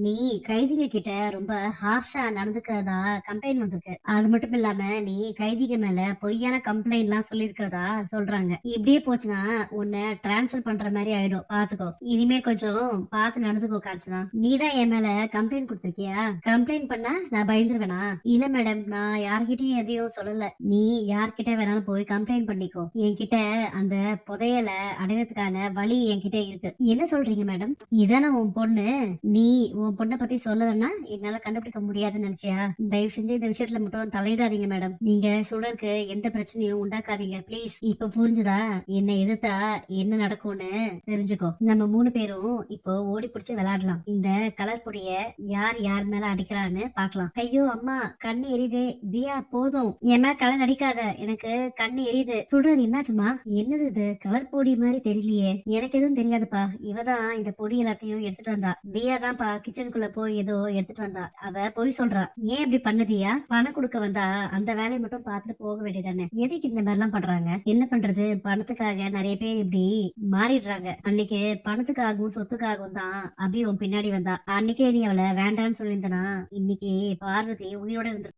நீ கைதிக கிட்ட ரொம்ப ஹார்ஷா நடந்துக்கிறதா கம்ப்ளைண்ட் வந்திருக்கு. அது மட்டும் இல்லாம நீ கைதிக மேல பொய்யான கம்ப்ளைண்ட் எல்லாம் சொல்லியிருக்கிறதா சொல்றாங்க. இப்படியே போச்சுன்னா உன்னை டிரான்ஸ்ஃபர் பண்ற மாதிரி ஆயிடும். பாத்துக்கோ. இனிமே கொஞ்சம் பார்த்து நடந்துக்கோ காஞ்சனா. நீ தான் என் மேல கம்ப்ளைண்ட் கொடுத்திருக்கியா? கம்ப்ளைண்ட் பண்ணா நான் பயந்துருவேனா? இல்ல மேடம், நான் யார்கிட்டயும் எதையும் சொல்லல. நீ யார்கிட்ட வேணாலும் போய் கம்ப்ளைண்ட் பண்ணிக்கோ. என்கிட்ட அந்த புதையல அடையறதுக்கான வழி என்கிட்ட இருக்கு. என்ன சொல்றீங்க மேடம்? இதான உன் பொண்ணு? நீ உன் பொண்ண பத்தி சொல்லலன்னா என்னால கண்டுபிடிக்க முடியாதுன்னு நினைச்சியா? தயவு செஞ்சு இந்த விஷயத்துல மட்டும் தலையிடாதீங்க மேடம். நீங்க சுடருக்கு எந்த பிரச்சனையும் உண்டாக்காதீங்க ப்ளீஸ். இப்ப புரிஞ்சுதா? என்ன எதிர்த்தா என்ன நடக்கும்னு தெரிஞ்சுக்கோ. நம்ம 3 பேரும் இப்போ ஓடி பிடிச்சு விளையாடலாம். இந்த கலர் பொடிய யார் யார் மேல அடிக்கிறான்னு பாக்கலாம். ஐயோ அம்மா, கண்ணு எரியுதே. தியா போதும், என் மேல கலர் அடிக்காத, எனக்கு கண்ணு எரியுது. சுடர் என்னாச்சுமா? என்னது இது? கலர் பொடி மாதிரி தெரியலையே. எனக்கு எதுவும் தெரியாதுப்பா. இவதான் இந்த பொடி எல்லாத்தையும் எடுத்துட்டு வந்தா. தியா தான்ப்பா கிச்சனுக்குள்ள போய் ஏதோ எடுத்துட்டு வந்தா. அவ பொய் சொல்றா. ஏன் இப்படி பண்ணுதியா? பணம் கொடுக்க வந்தா அந்த வேலையை மட்டும் பார்த்துட்டு போக வேண்டியதானே. எதுக்கு இந்த மாதிரி எல்லாம் பண்றாங்க? என்ன பண்றது, பணத்துக்காக நிறைய பேர் இப்படி மாறிடுறாங்க. அன்னைக்கு பணத்துக்காகவும் சொத்துக்காகவும் தான் அபி உன் பின்னாடி வந்தா. அன்னைக்கே நீ அவளை வேண்டான்னு சொல்லியிருந்தனா இன்னைக்கு பார்வதி உயிரோட இருந்து